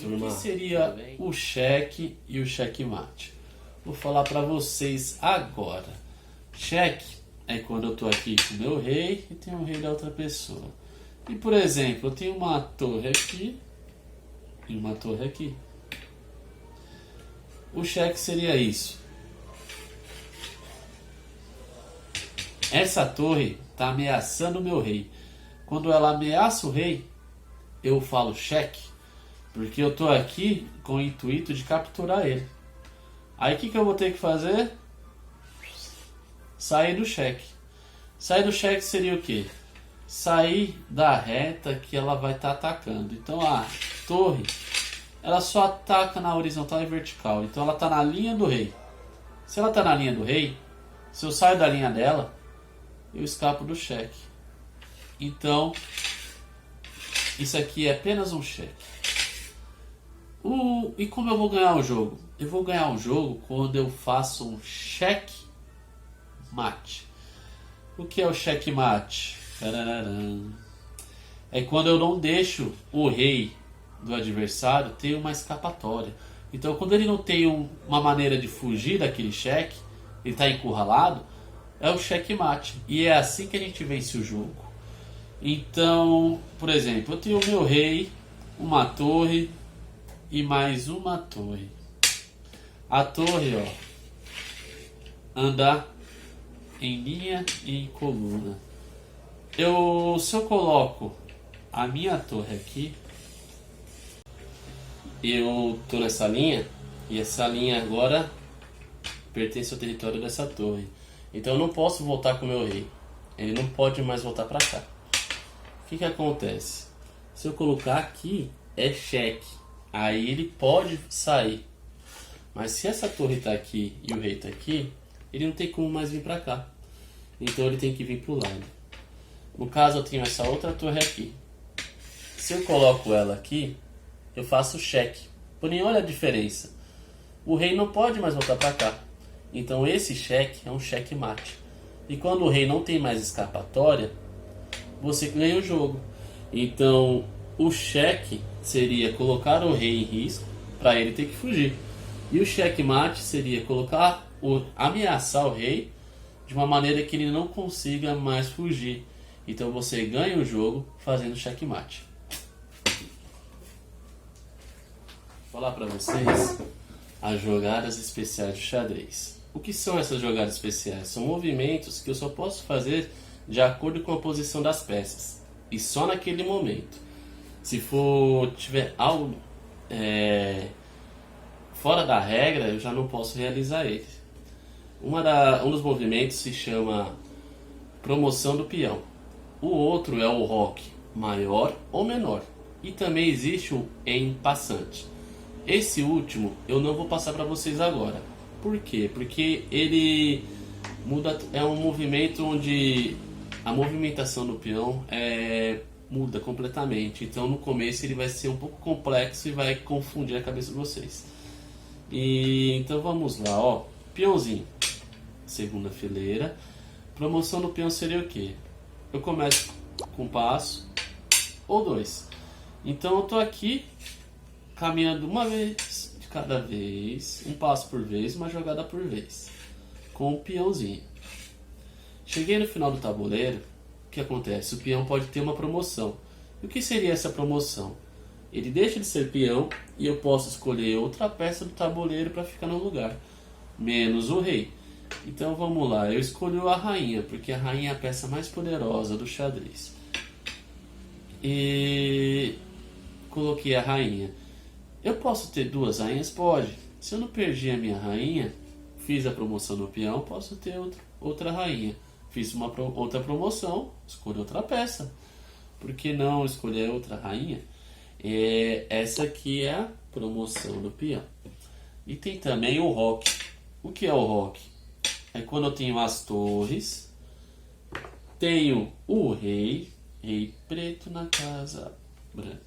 turma. O que seria o cheque e o checkmate? Vou falar para vocês agora. Cheque é quando eu estou aqui com o meu rei e tem o rei da outra pessoa. E por exemplo, eu tenho uma torre aqui e uma torre aqui. O cheque seria isso. Essa torre está ameaçando o meu rei. Quando ela ameaça o rei, eu falo cheque, porque eu estou aqui com o intuito de capturar ele. Aí o que eu vou ter que fazer? Sair do cheque. Sair do cheque seria o quê? Sair da reta que ela vai estar atacando. Então a torre, ela só ataca na horizontal e vertical. Então ela está na linha do rei. Se ela está na linha do rei, se eu saio da linha dela, eu escapo do cheque. Então, isso aqui é apenas um cheque. E como eu vou ganhar o jogo? Eu vou ganhar o jogo quando eu faço um cheque mate. O que é o cheque mate? É quando eu não deixo o rei do adversário ter uma escapatória. Então, quando ele não tem uma maneira de fugir daquele cheque, ele está encurralado, é o cheque mate. E é assim que a gente vence o jogo. Então, por exemplo, eu tenho o meu rei, uma torre e mais uma torre. A torre, ó, anda em linha e em coluna. Se eu coloco a minha torre aqui, eu tô nessa linha e essa linha agora pertence ao território dessa torre. Então eu não posso voltar com o meu rei. Ele não pode mais voltar para cá. O que acontece? Se eu colocar aqui, é cheque. Aí ele pode sair. Mas se essa torre está aqui e o rei está aqui, ele não tem como mais vir para cá. Então ele tem que vir para o lado. No caso eu tenho essa outra torre aqui. Se eu coloco ela aqui, eu faço cheque. Porém, olha a diferença. O rei não pode mais voltar para cá. Então esse cheque é um cheque mate. E quando o rei não tem mais escapatória, você ganha o jogo. Então o cheque seria colocar o rei em risco para ele ter que fugir. E o cheque mate seria ameaçar o rei de uma maneira que ele não consiga mais fugir. Então você ganha o jogo fazendo cheque mate. Vou falar para vocês as jogadas especiais de xadrez. O que são essas jogadas especiais? São movimentos que eu só posso fazer de acordo com a posição das peças e só naquele momento. Se tiver algo fora da regra, eu já não posso realizar ele. Um dos movimentos se chama promoção do peão. O outro é o roque, maior ou menor. E também existe o em passante. Esse último eu não vou passar para vocês agora. Por quê? Porque ele é um movimento onde a movimentação do peão muda completamente. Então no começo ele vai ser um pouco complexo e vai confundir a cabeça de vocês. Então vamos lá, ó. Peãozinho, segunda fileira. Promoção do peão seria o quê? Eu começo com um passo ou dois. Então eu tô aqui caminhando uma vez de cada vez, um passo por vez, uma jogada por vez, com o peãozinho. Cheguei no final do tabuleiro, o que acontece? O peão pode ter uma promoção. E o que seria essa promoção? Ele deixa de ser peão e eu posso escolher outra peça do tabuleiro para ficar no lugar, menos o rei. Então vamos lá, eu escolho a rainha, porque a rainha é a peça mais poderosa do xadrez. E coloquei a rainha. Eu posso ter duas rainhas? Pode. Se eu não perdi a minha rainha, fiz a promoção do peão, posso ter outra rainha. Fiz outra promoção, escolhi outra peça. Por que não escolher outra rainha? Essa aqui é a promoção do peão. E tem também o roque. O que é o roque? É quando eu tenho as torres, tenho o rei preto na casa branca.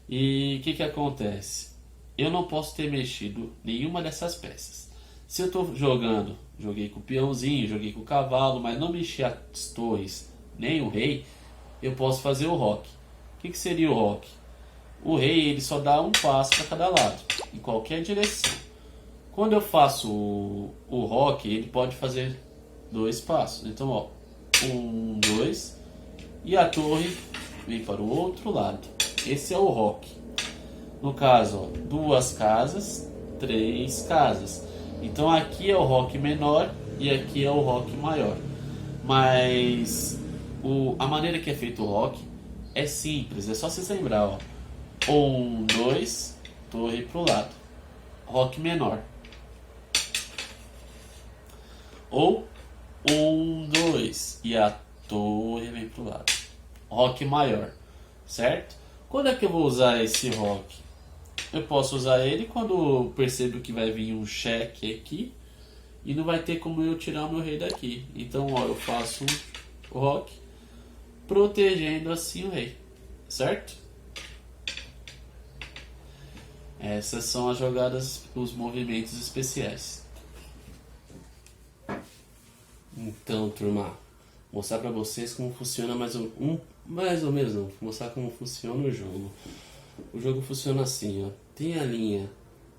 E o que acontece? Eu não posso ter mexido nenhuma dessas peças. Se eu estou joguei com o peãozinho, joguei com o cavalo, mas não mexi as torres, nem o rei, eu posso fazer o roque. O que seria o roque? O rei ele só dá um passo para cada lado, em qualquer direção. Quando eu faço o roque, ele pode fazer 2 passos. Então, ó, 1, 2, e a torre vem para o outro lado. Esse é o roque. No caso, ó, 2 casas, 3 casas. Então aqui é o roque menor e aqui é o roque maior. Mas a maneira que é feito o roque é simples, é só vocês lembrar, ó. 1, 2, torre pro lado. Roque menor. Ou 1, 2 e a torre vem pro lado. Roque maior, certo? Quando é que eu vou usar esse roque? Eu posso usar ele quando eu percebo que vai vir um cheque aqui e não vai ter como eu tirar o meu rei daqui. Então, ó, eu faço o roque protegendo assim o rei, certo? Essas são as jogadas, os movimentos especiais. Então, turma, mostrar pra vocês como funciona mais ou menos não, mostrar como funciona o jogo. O jogo funciona assim, ó. Tem a linha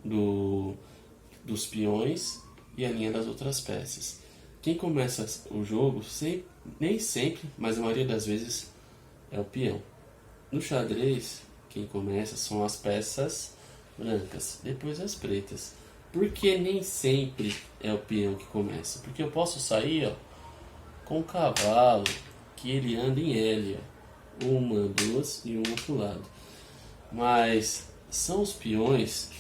dos peões e a linha das outras peças. Quem começa o jogo, nem sempre, mas a maioria das vezes, é o peão. No xadrez, quem começa são as peças brancas, depois as pretas. Por que nem sempre é o peão que começa? Porque eu posso sair, ó, com o cavalo, que ele anda em L, ó. 1, 2 e um outro lado. Mas são os peões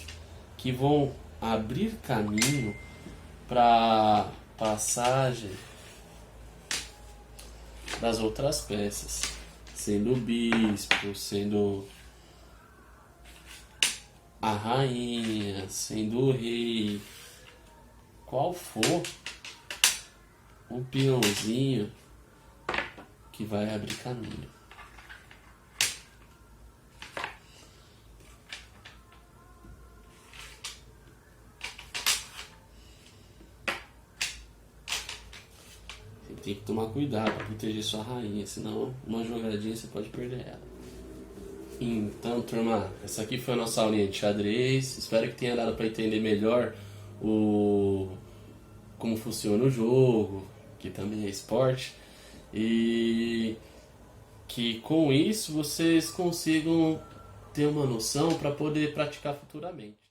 que vão abrir caminho para passagem das outras peças, sendo o bispo, sendo a rainha, sendo o rei, qual for o peãozinho que vai abrir caminho. Tem que tomar cuidado para proteger sua rainha, senão uma jogadinha você pode perder ela. Então, turma, essa aqui foi a nossa aulinha de xadrez. Espero que tenha dado para entender melhor como funciona o jogo, que também é esporte, e que com isso vocês consigam ter uma noção para poder praticar futuramente.